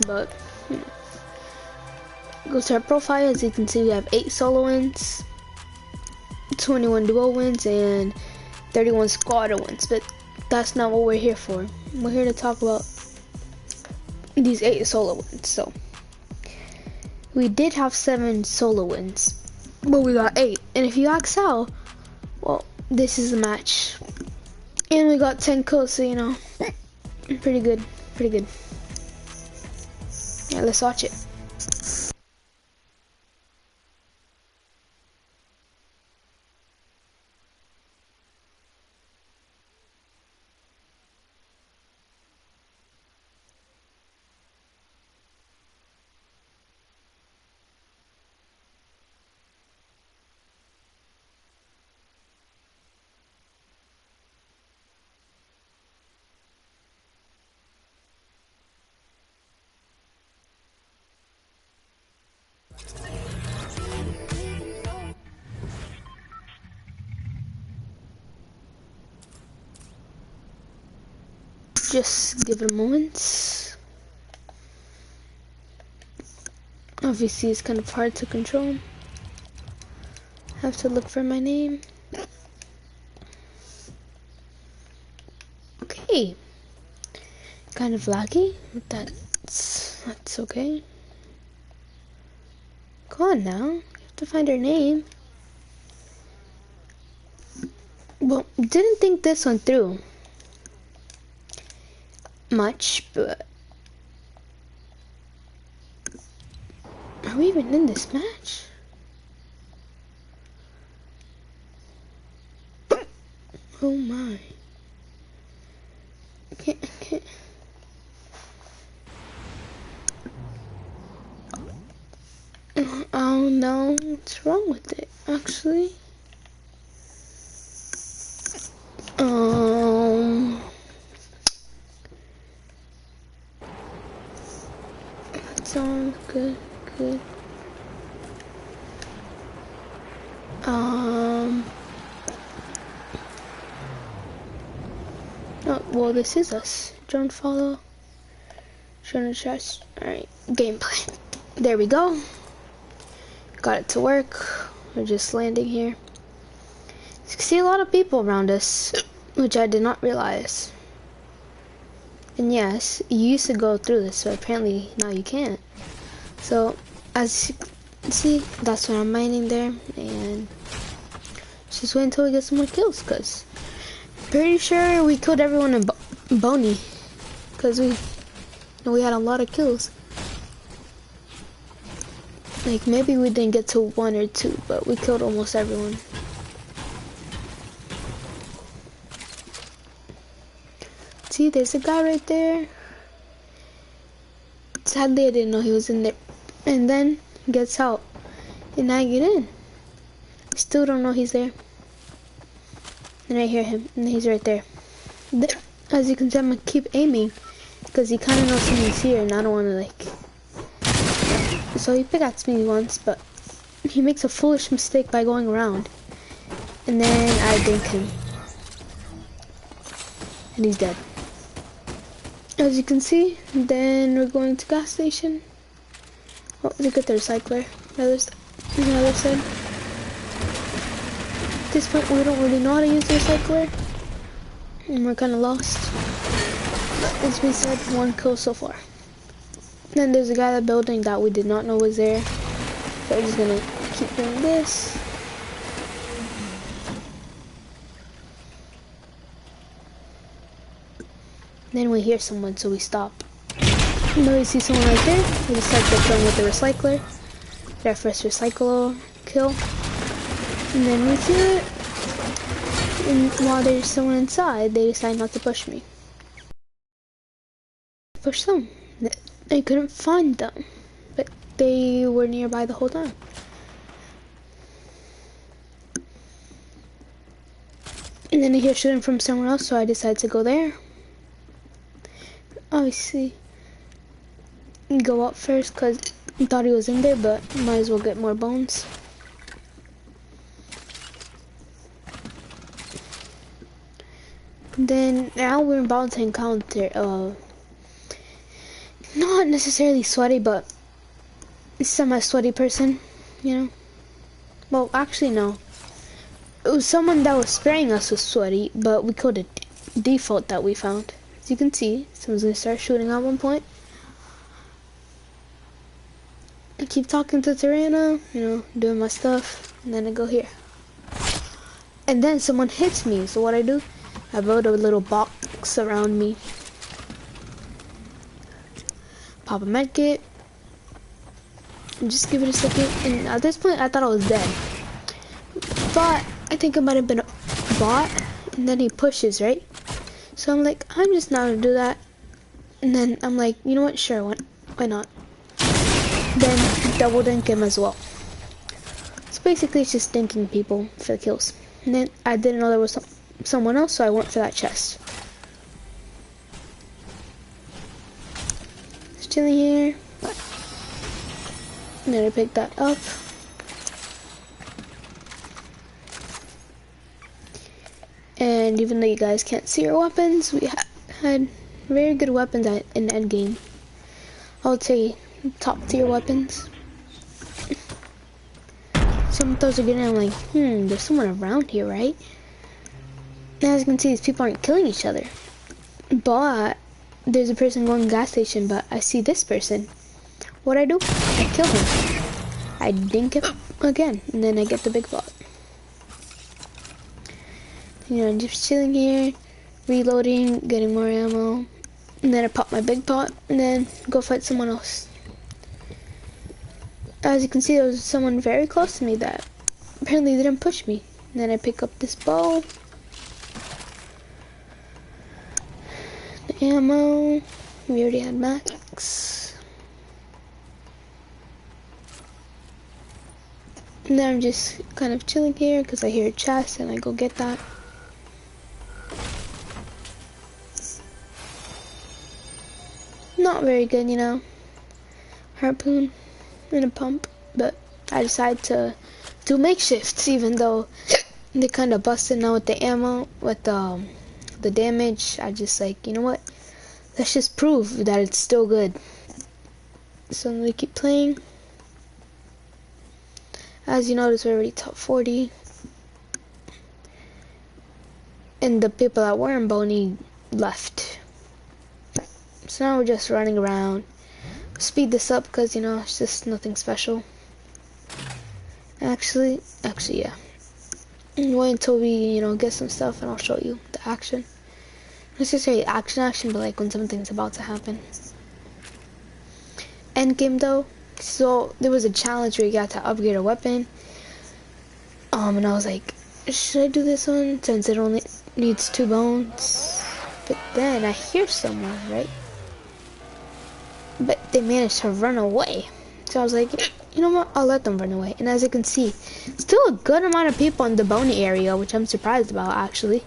but go to our profile. As you can see, we have 8 solo wins, 21 duo wins, and 31 squad wins. But that's not what we're here for. We're here to talk about these 8 solo wins. So we did have 7 solo wins, but we got 8. And if you ask how, well, this is the match. And we got 10 kills, so you know, pretty good, pretty good. Yeah, let's watch it. Just give it a moment. Obviously, it's kind of hard to control. Have to look for my name. Okay. Kind of laggy, but that's okay. Come on now. You have to find her name. Well, didn't think this one through much, but are we even in this match? Oh my. I can't. Oh no, what's wrong with it, actually? That sounds good. Oh, well, this is us. Don't follow. Shouldn't trust. Alright, gameplay. There we go. Got it to work. We're just landing here. You can see a lot of people around us, which I did not realize. And yes, you used to go through this, but apparently now you can't. So, as you can see, that's when I'm mining there, and just wait until we get some more kills, cause pretty sure we killed everyone in Boney, cause we had a lot of kills. Like, maybe we didn't get to 1 or 2, but we killed almost everyone. See, there's a guy right there. Sadly, I didn't know he was in there. And then he gets out, and I get in. Still don't know he's there. And I hear him, and he's right there. As you can see, I'm gonna keep aiming, because he kind of knows someone's here, and I don't want to, like... So he pickaxed me once, but he makes a foolish mistake by going around. And then I dink him. And he's dead. As you can see, then we're going to gas station. Oh, look at the recycler. The other side. At this point, we don't really know how to use the recycler. And we're kind of lost. But as we said, 1 kill so far. Then there's a guy in the building that we did not know was there. So we're just gonna keep doing this. Then we hear someone, so we stop. And then we see someone right there. We decide to kill him with the recycler. Get our first recycle kill. And then we see it. And while there's someone inside, they decide not to push me. Push them. I couldn't find them, but they were nearby the whole time. And then I hear shooting from somewhere else, so I decided to go there. Obviously, go up first because I thought he was in there, but might as well get more bones. Then now we're about to encounter not not necessarily sweaty, but semi-sweaty person, you know. Well, actually, no. It was someone that was spraying us with sweaty, but we killed a default that we found. As you can see, someone's gonna start shooting at one point. I keep talking to Tirana, you know, doing my stuff, and then I go here. And then someone hits me, so what I do, I build a little box around me. Pop a medkit. And just give it a second, and at this point I thought I was dead. But I think it might have been a bot, and then he pushes, right? So I'm like, I'm just not gonna do that. And then I'm like, you know what, sure, why not? Then double dink him as well. So basically it's just dinking people for the kills. And then I didn't know there was someone else, so I went for that chest. Just chilling here. And then I picked that up. And even though you guys can't see our weapons, we had very good weapons in the end game. I would say top tier weapons. Some of those are getting, I'm like, there's someone around here, right? Now as you can see, these people aren't killing each other. But there's a person going to the gas station, but I see this person. What I do? I kill him. I dink him again, and then I get the big bot. You know, I'm just chilling here, reloading, getting more ammo, and then I pop my big pot, and then go fight someone else. As you can see, there was someone very close to me that apparently didn't push me. And then I pick up this bow, the ammo, we already had max. And then I'm just kind of chilling here because I hear a chest and I go get that. Not very good, you know. Harpoon and a pump, but I decided to do makeshifts even though they kind of busted now with the ammo, with the damage. I just like, you know what? Let's just prove that it's still good. So I'm gonna keep playing. As you notice, we're already top 40. And the people that were in Boney left. So now we're just running around. Speed this up because, you know, it's just nothing special. Actually, yeah. Wait until we, you know, get some stuff and I'll show you the action. Let's just say action, but like when something's about to happen. End game though. So there was a challenge where you got to upgrade a weapon. And I was like, should I do this one since it only needs 2 bones? But then I hear someone, right? But they managed to run away. So I was like, you know what? I'll let them run away. And as you can see, still a good amount of people in the Boney area, which I'm surprised about actually.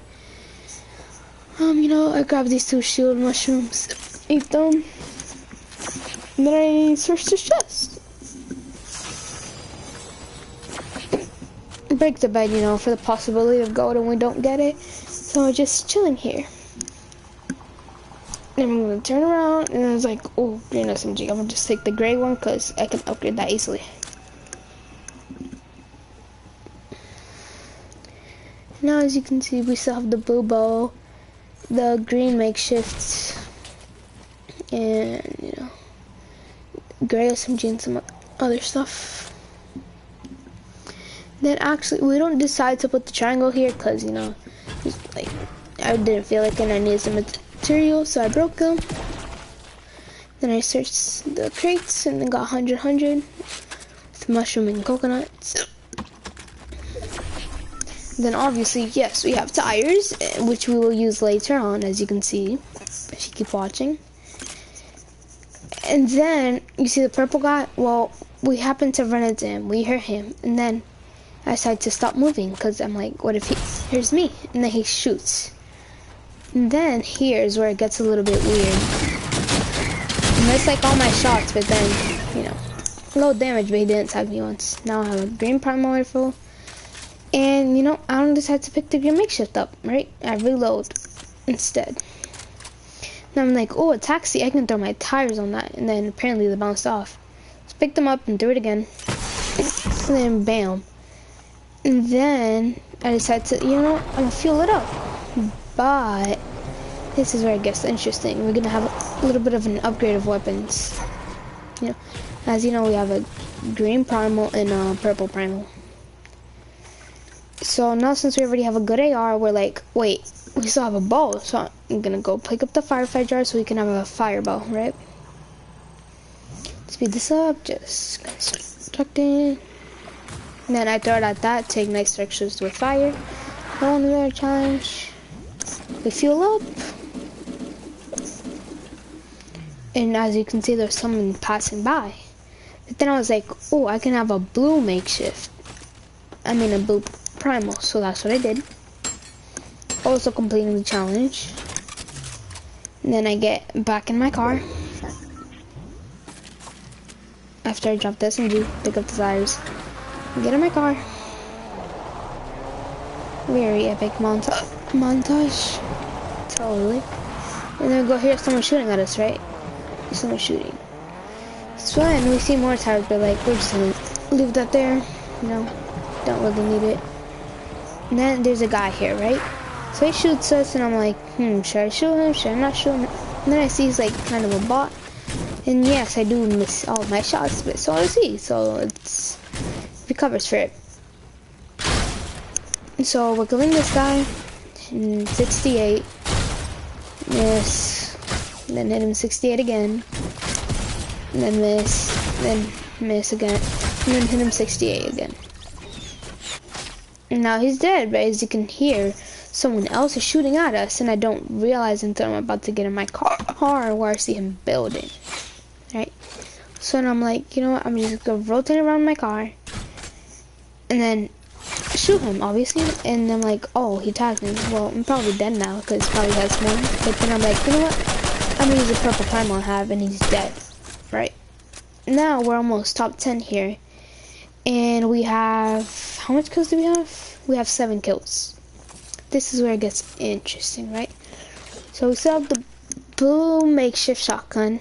You know, I grabbed these 2 shield mushrooms, ate them, and then I searched his chest. Break the bed, you know, for the possibility of gold and we don't get it. So I'm just chilling here. And I'm gonna turn around and I was like, oh, green SMG. I'm gonna just take the gray one because I can upgrade that easily. Now as you can see, we still have the blue bow, the green makeshifts, and you know, gray SMG and some other stuff. Then actually, we don't decide to put the triangle here because, you know, like I didn't feel like it and I needed some material, so I broke them. Then I searched the crates and then got 100 with mushroom and coconuts. Then obviously, yes, we have tires, which we will use later on, as you can see, if you keep watching. And then, you see the purple guy? Well, we happened to run into him. We heard him, and then I decided to stop moving, because I'm like, what if here's me? And then he shoots. And then here's where it gets a little bit weird. And that's like all my shots, but then, you know, low damage, but he didn't tag me once. Now I have a green primal rifle. And, you know, I don't decide to pick the green makeshift up, right? I reload instead. And I'm like, oh, a taxi, I can throw my tires on that. And then apparently they bounced off. Just picked them up and threw it again. And then bam. And then I decided to, you know what, I'm gonna fuel it up. But this is where it gets interesting. We're gonna have a little bit of an upgrade of weapons. You know, as you know, we have a green primal and a purple primal. So now since we already have a good AR, we're like, wait, we still have a bow. So I'm gonna go pick up the firefight jar so we can have a fireball, right? Speed this up, just constructing. And then I throw it at that, take nice structures with fire. Go on another challenge. We fuel up. And as you can see, there's someone passing by. But then I was like, oh, I can have a blue makeshift. I mean a blue primal, so that's what I did. Also completing the challenge. And then I get back in my car. After I drop the SMG, pick up the tires, get in my car. Very epic montage. Totally. And then we go here, someone shooting at us, right? Someone shooting. So when we see more tires, but like, we're just gonna leave that there. You know, don't really need it. And then there's a guy here, right? So he shoots us, and I'm like, should I shoot him? Should I not shoot him? And then I see he's like kind of a bot. And yes, I do miss all my shots, but so does he. So it recovers for it. So we're killing this guy. And 68. Miss. And then hit him 68 again. And then miss. Then miss again. And then hit him 68 again. And now he's dead, but as you can hear, someone else is shooting at us, and I don't realize until I'm about to get in my car where I see him building. Right? So then I'm like, you know what, I'm just gonna rotate around my car and then shoot him, obviously. And I'm like, oh, he tagged me. Well, I'm probably dead now because he probably has more. But then I'm like, you know what, I'm gonna use the purple primal I have, and he's dead. Right? Now we're almost top 10 here. And we have, how much kills do we have? We have 7 kills. This is where it gets interesting, right? So we still have the blue makeshift shotgun,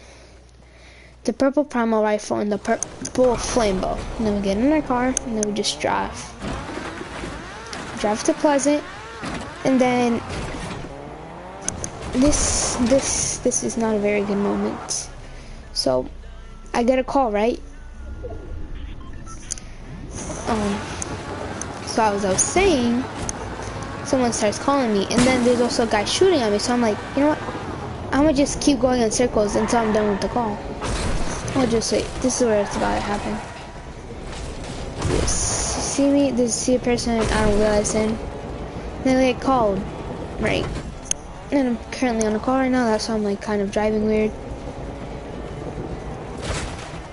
the purple primal rifle, and the purple flame bow. And then we get in our car, and then we just drive. Drive to Pleasant, and then this is not a very good moment. So I get a call, right? So as I was saying, someone starts calling me, and then there's also a guy shooting at me. So I'm like, you know what? I'm gonna just keep going in circles until I'm done with the call. I'll just wait. This is where it's about to happen. Yes. You see me? See a person I don't realize him. Then I get called, right? And I'm currently on a call right now. That's why I'm like kind of driving weird.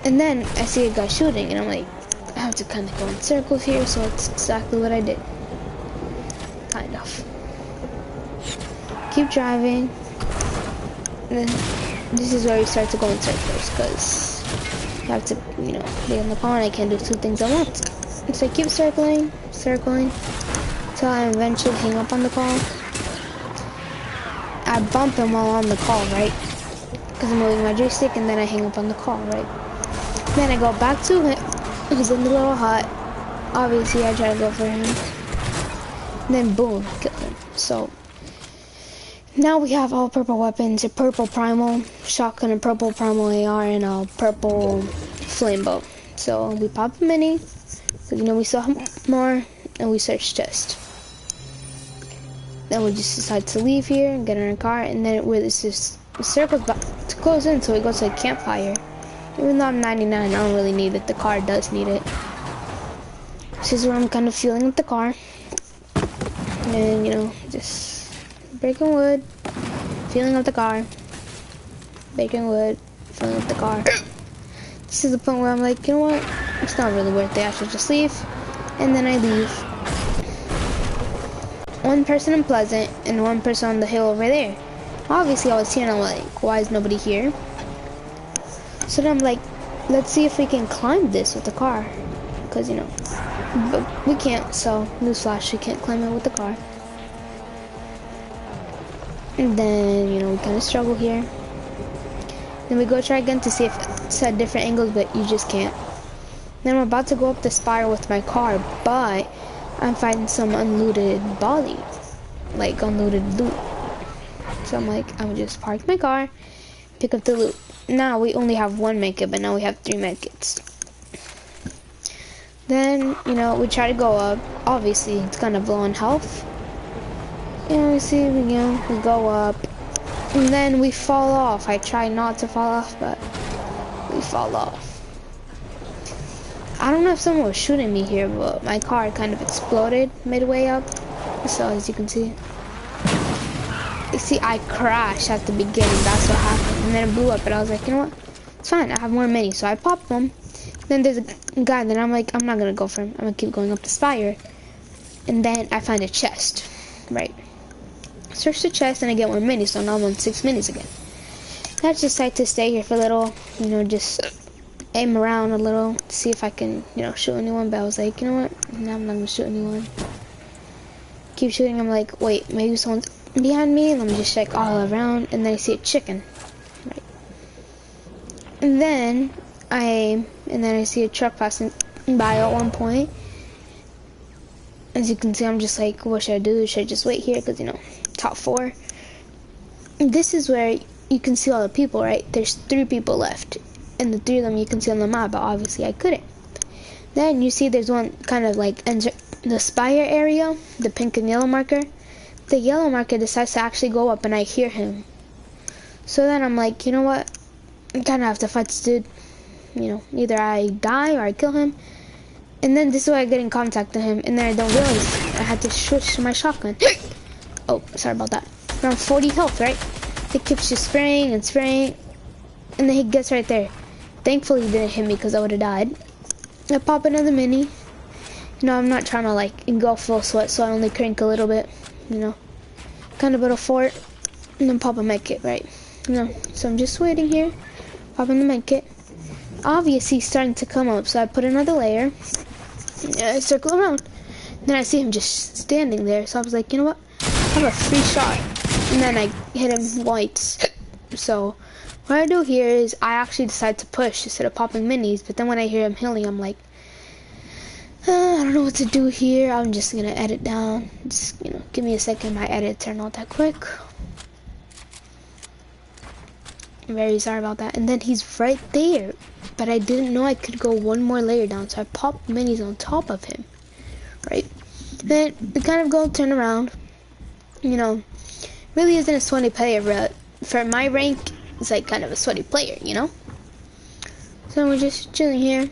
And then I see a guy shooting, and I'm like, I have to kind of go in circles here. So it's exactly what I did. Kind of. Keep driving. And then this is where you start to go in circles, because you have to, you know, be on the car, and I can't do 2 things at once. So I keep circling, till I eventually hang up on the call. I bump him while on the call, right? Because I'm moving my joystick, and then I hang up on the call, right? Then I go back to him. He's in the little hut. Obviously, I try to go for him. And then boom, kill him. So now we have all purple weapons, a purple primal shotgun, a purple primal AR, and a purple flame bow. So we pop a mini, because you know we still have more, and we search chest. Then we just decide to leave here and get in our car, and then it's just the circle's about to close in, so we go to a campfire. Even though I'm 99, I don't really need it. The car does need it. This is where I'm kind of fueling up the car. And, you know, just breaking wood, fueling up the car, breaking wood, fueling up the car. This is the point where I'm like, you know what? It's not really worth it. I should just leave. And then I leave. One person in Pleasant and one person on the hill over there. Obviously, I was here, and I'm like, why is nobody here? So then I'm like, let's see if we can climb this with the car. Because, you know, but we can't, so newsflash, we can't climb it with the car. And then, you know, we kind of struggle here. Then we go try again to see if it's at different angles, but you just can't. Then I'm about to go up the spiral with my car, but I'm finding some unlooted body, like unlooted loot. So I'm like, I would just park my car, pick up the loot. Now we only have one medkit, but now we have 3 medkits. Then, you know, we try to go up. Obviously, it's kind of low on health. You know, we go up, and then we fall off. I try not to fall off, but we fall off. I don't know if someone was shooting me here, but my car kind of exploded midway up. So as you can see, I crashed at the beginning. That's what happened, and then it blew up. And I was like, you know what? It's fine. I have more minis, so I popped them. Then there's a guy. Then I'm like, I'm not gonna go for him. I'm gonna keep going up the spire, and then I find a chest. Right. Search the chest, and I get more minis. So now I'm on 6 minis again. I just decide to stay here for a little. You know, just aim around a little to see if I can, you know, shoot anyone. But I was like, you know what? No, I'm not gonna shoot anyone. Keep shooting. I'm like, wait, maybe someone's behind me. Let me just check all around, and then I see a chicken. Right. And then I see a truck passing by at one point. As you can see, I'm just like, what should I do? Should I just wait here? Because, you know, top 4. This is where you can see all the people, right? There's 3 people left. And the 3 of them you can see on the map, but obviously I couldn't. Then you see there's one kind of like the spire area, the pink and yellow marker. The yellow marker decides to actually go up, and I hear him. So then I'm like, you know what? I kind of have to fight this dude. You know, either I die or I kill him. And then this is where I get in contact with him, and then I don't realize I had to switch to my shotgun. Oh, sorry about that. Around 40 health, right? He keeps just spraying and spraying, and then he gets right there. Thankfully, he didn't hit me because I would have died. I pop another mini. You know, I'm not trying to like go full sweat, so I only crank a little bit. You know, kind of build a fort, and then pop a medkit, right? You know, so I'm just waiting here, popping the medkit. Obviously, he's starting to come up, so I put another layer. I circle around. Then I see him just standing there, so I was like, you know what? I have a free shot. And then I hit him once. So what I do here is I actually decide to push instead of popping minis, but then when I hear him healing, I'm like, I don't know what to do here. I'm just gonna edit down. Just, you know, give me a second. My edits are not that quick. I'm very sorry about that. And then he's right there, but I didn't know I could go one more layer down, so I popped minis on top of him, right? Then we kind of go turn around. You know, really isn't a sweaty player, but for my rank, it's like kind of a sweaty player, you know? So we're just chilling here.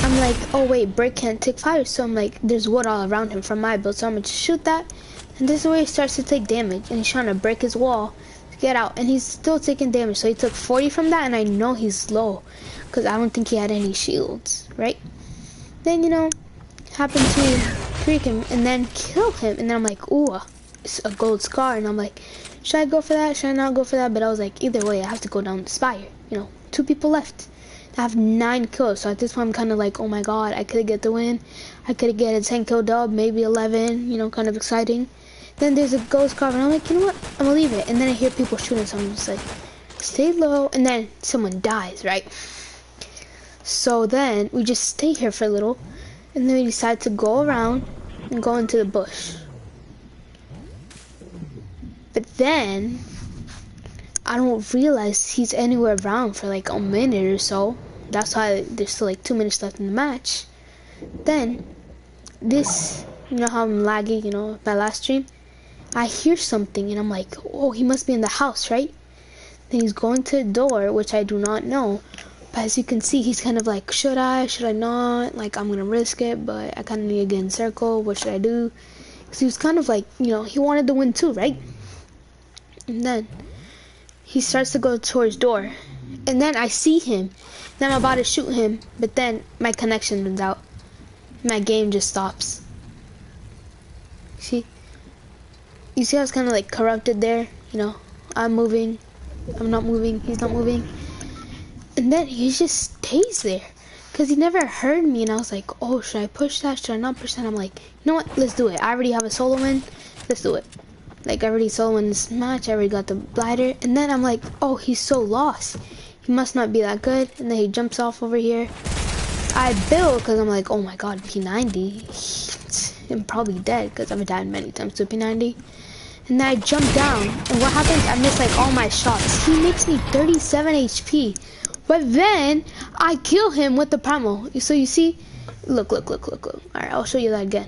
I'm like, oh wait, break can't take fire, so I'm like, there's wood all around him from my build, so I'm gonna just shoot that. And this is where he starts to take damage, and he's trying to break his wall to get out, and he's still taking damage. So he took 40 from that, and I know he's low, because I don't think he had any shields, right? Then, you know, happened to creak him, and then kill him, and then I'm like, ooh, it's a gold scar, and I'm like, should I go for that? Should I not go for that? But I was like, either way, I have to go down the spire. You know, 2 people left. I have 9 kills, so at this point I'm kind of like, oh my god, I could get the win. I could get a 10 kill dub, maybe 11, you know, kind of exciting. Then there's a ghost car, and I'm like, you know what, I'm gonna leave it. And then I hear people shooting, so I'm just like, stay low, and then someone dies, right? So then we just stay here for a little, and then we decide to go around and go into the bush. But then I don't realize he's anywhere around for like a minute or so. That's why there's still like 2 minutes left in the match. Then this, you know how I'm laggy, you know, my last stream, I hear something and I'm like, oh, he must be in the house, right? Then he's going to the door, which I do not know. But as you can see, he's kind of like, should I not? Like, I'm gonna risk it, but I kind of need to get in circle. What should I do? Because he was kind of like, you know, he wanted to win too, right? And then he starts to go towards door, and then I see him. Then I'm about to shoot him, but then my connection runs out. My game just stops. See? You see how it's kind of like corrupted there? You know, I'm moving, I'm not moving, he's not moving. And then he just stays there. Because he never heard me, and I was like, oh, should I push that? Should I not push that? I'm like, you know what? Let's do it. I already have a solo win. Let's do it. Like, I already solo win this match. I already got the glider. And then I'm like, oh, he's so lost. He must not be that good. And then he jumps off over here. I build because I'm like, oh my god, P90. I'm probably dead because I've died many times to P90. And then I jump down. And what happens? I miss like all my shots. He makes me 37 HP. But then I kill him with the primal. So you see, look. All right, I'll show you that again.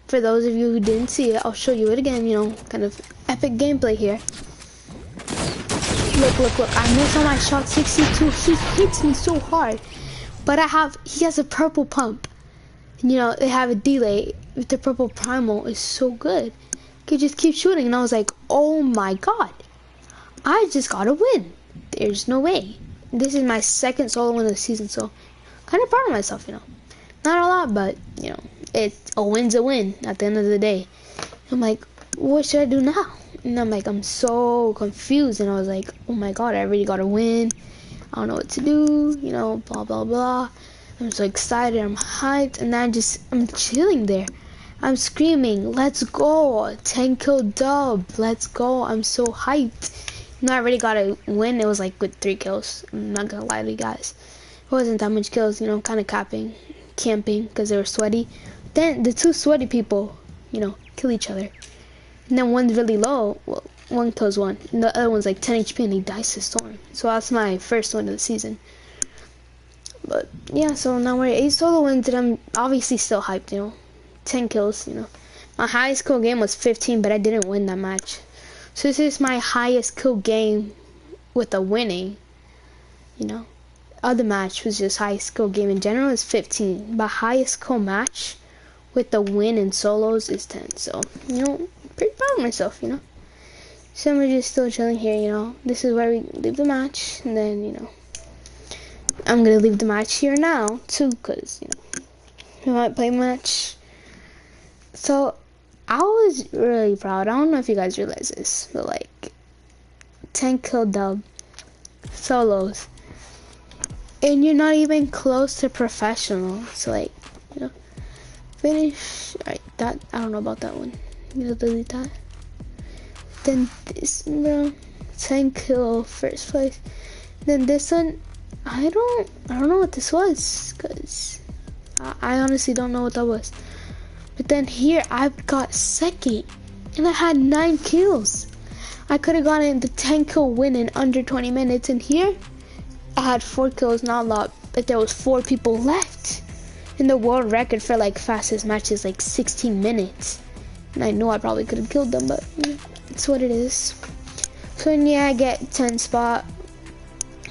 For those of you who didn't see it, I'll show you it again. You know, kind of epic gameplay here. Look. I miss all my shots. 62. He hits me so hard. But he has a purple pump. And, you know, they have a delay. With the purple primal is so good. He just keep shooting. And I was like, oh my god. I just got to win. There's no way. This is my second solo win of the season, so kind of proud of myself, you know. Not a lot, but, you know, a win's a win at the end of the day. I'm like, what should I do now? And I'm like, I'm so confused. And I was like, oh my god, I already got a win. I don't know what to do, you know, blah, blah, blah. I'm so excited, I'm hyped, and then I'm chilling there. I'm screaming, let's go, 10 kill dub, let's go. I'm so hyped. You know, I already got a win. It was like with 3 kills. I'm not gonna lie to you guys. It wasn't that much kills, you know, kind of camping because they were sweaty. Then the 2 sweaty people, you know, kill each other. And then one's really low. Well, one kills one. And the other one's like 10 HP and he dies to Storm. So that's my first win of the season. But yeah, so now we're 8 solo wins and I'm obviously still hyped, you know. 10 kills, you know. My highest kill game was 15, but I didn't win that match. So this is my highest kill game with a winning, you know. Other match was just highest kill game in general is 15, but highest kill match with the win in solos is 10. So, you know, pretty proud of myself, you know. So we're just still chilling here, you know. This is where we leave the match, and then, you know, I'm gonna leave the match here now too, cause you know we might play a match. So I was really proud. I don't know if you guys realize this, but like 10 kill dub solos, and you're not even close to professional. So like, you know, finish. Alright, that I don't know about that one. You know, delete that. Then this, bro, 10 kill first place. Then this one, I don't know what this was, cause I honestly don't know what that was. But then here I've got second, and I had 9 kills. I could have gotten the 10 kill win in under 20 minutes, and here I had 4 kills, not a lot, but there was 4 people left. And the world record for like fastest match is like 16 minutes. And I know I probably could have killed them, but you know, it's what it is. So yeah, I get 10 spot.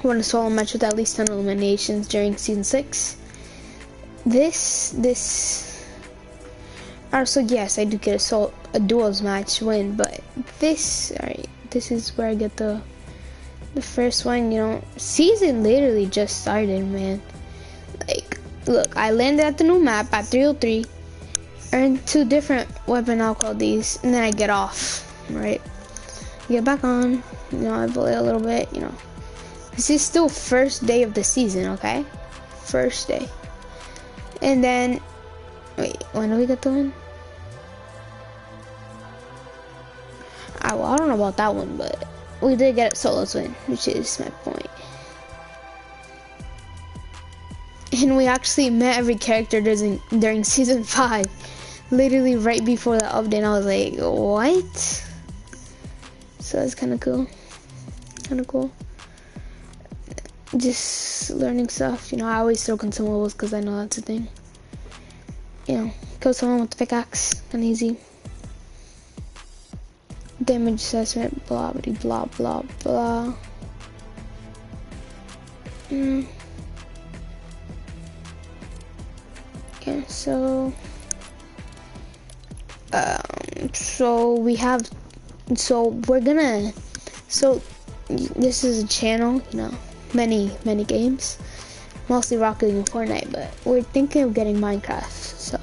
Won a solo match with at least 10 eliminations during season 6. Also, yes, I do get a duels match win, but alright, this is where I get the first one, you know. Season literally just started, man. Like, look, I landed at the new map at 303, earned 2 different weapon alcohol these, and then I get off, right? Get back on, you know, I play a little bit, you know. This is still first day of the season, okay? First day. And then, wait, when do we get the win? Well, I don't know about that one, but we did get a solos win, which is my point. And we actually met every character during season 5. Literally right before the update, I was like, what? So it's kind of cool. Just learning stuff, you know. I always throw consumables because I know that's a thing. You know, kill someone with the pickaxe, kind of easy. Damage assessment, blah blah blah blah. Okay, so this is a channel, you know, many games, mostly Rocket League and Fortnite, but we're thinking of getting Minecraft. So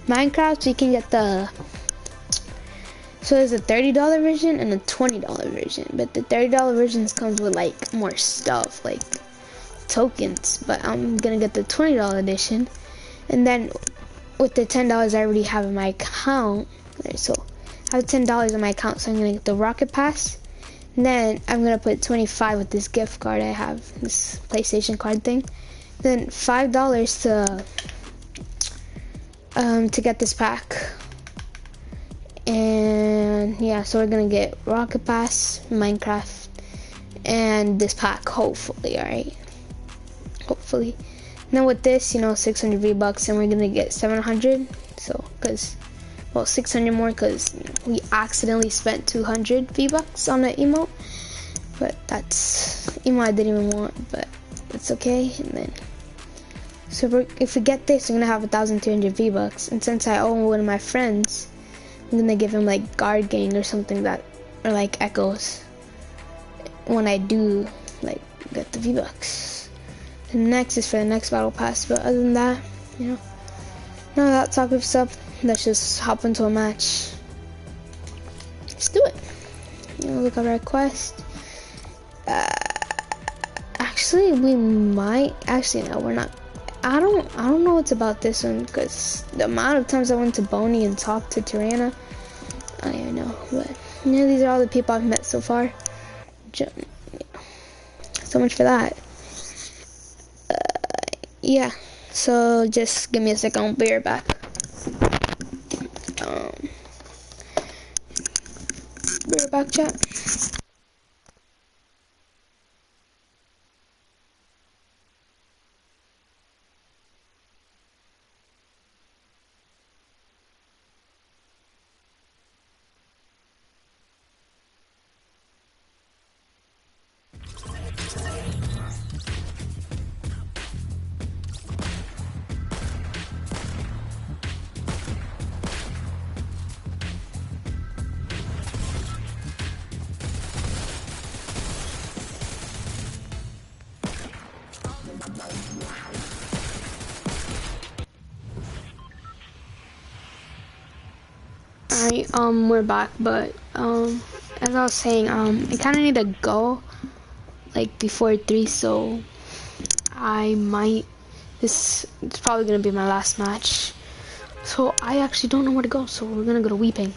Minecraft, you can get there's a $30 version and a $20 version, but the $30 version comes with like more stuff, like tokens, but I'm gonna get the $20 edition, and then with the $10 I already have in my account, so I have $10 in my account, so I'm gonna get the Rocket Pass, and then I'm gonna put 25 with this gift card I have, this PlayStation card thing, then $5 to get this pack. And yeah, so we're gonna get Rocket Pass, Minecraft, and this pack, hopefully, alright? Hopefully. Now with this, you know, 600 V-Bucks, and we're gonna get 700, so, cause, well, 600 more, cause we accidentally spent 200 V-Bucks on the emote, but that's, emote I didn't even want, but it's okay, and then, so if we get this, we're gonna have 1,200 V-Bucks, and since I owe one of my friends, I'm gonna give him like Guard Gang or something that, or like Echoes, when I do like get the V-Bucks. The next is for the next battle pass, but other than that, you know, none of that talk of stuff. Let's just hop into a match. Let's do it. You know, look at our quest. Actually, we might. Actually, no, we're not. I don't know what's about this one, because the amount of times I went to Boney and talked to Tirana, I don't even know, but you know, these are all the people I've met so far. So much for that. Yeah, so just give me a second, I'll be right back. Be right back, chat. Alright, we're back, but, as I was saying, I kinda need to go, like, before 3, so I might, it's probably gonna be my last match, so I actually don't know where to go, so we're gonna go to Weeping,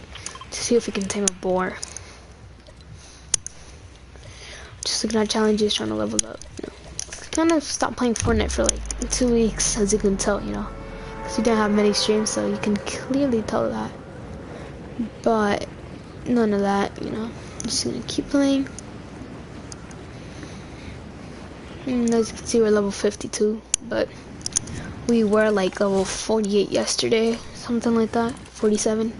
to see if we can tame a boar. Just looking at challenges, trying to level up, you know. Kind of stopped playing Fortnite for, like, 2 weeks, as you can tell, you know, because we didn't have many streams, so you can clearly tell that. But none of that, you know. I'm just gonna keep playing. And as you can see, we're level 52, but we were like level 48 yesterday, something like that, 47.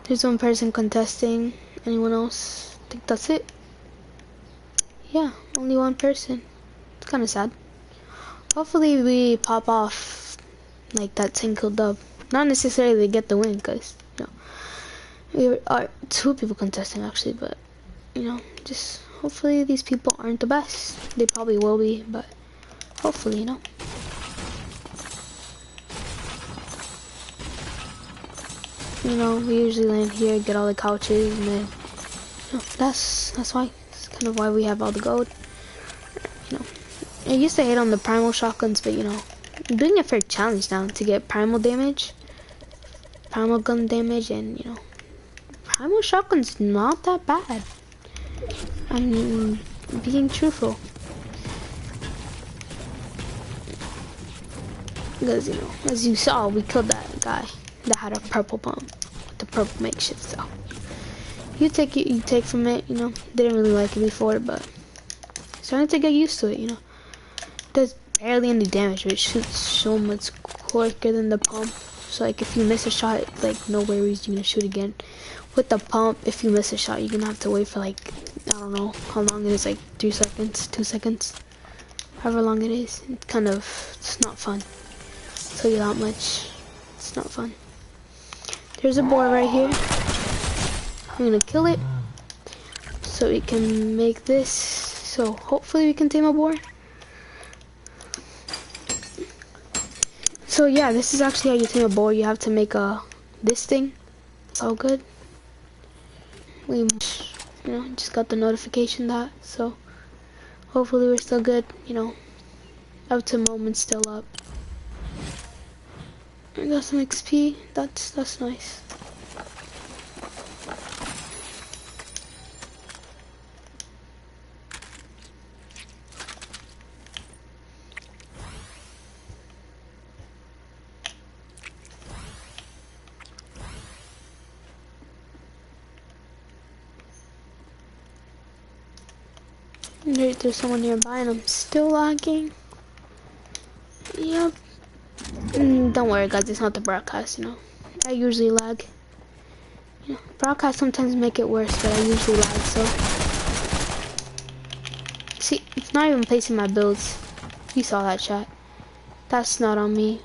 There's one person contesting. Anyone else? I think that's it. Yeah, only one person. It's kind of sad. Hopefully we pop off like that 10 kill dub. Not necessarily get the win, because, you know, we are 2 people contesting actually, but, you know, just hopefully these people aren't the best. They probably will be, but hopefully, you know. You know, we usually land here, get all the couches, and then, you know, that's why. That's kind of why we have all the gold. You know, I used to hate on the primal shotguns, but, you know, I'm doing a fair challenge now to get primal damage, primal gun damage, and, you know, primal shotgun's not that bad. I'm being truthful. Because, you know, as you saw, we killed that guy that had a purple pump, the purple makeshift, so. You take from it, you know, didn't really like it before, but starting to get used to it, you know. Does barely any damage, but it shoots so much quicker than the pump. So like if you miss a shot, like no worries, you're gonna shoot again. With the pump, if you miss a shot, you're gonna have to wait for like, I don't know how long it is, like 3 seconds, 2 seconds, however long it is. It's kind of, it's not fun. I'll tell you that much. It's not fun. There's a boar right here. I'm gonna kill it so we can make this. So hopefully we can tame a boar. So yeah, this is actually how you tame a boar. You have to make this thing. It's all good. You know, just got the notification that, so hopefully we're still good, you know. Up to moment still up. I got some XP, that's nice. There's someone nearby and I'm still lagging. Yep. Don't worry guys, it's not the broadcast, you know. I usually lag. You know, broadcast sometimes make it worse, but I usually lag, so. See, it's not even placing my builds. You saw that chat. That's not on me.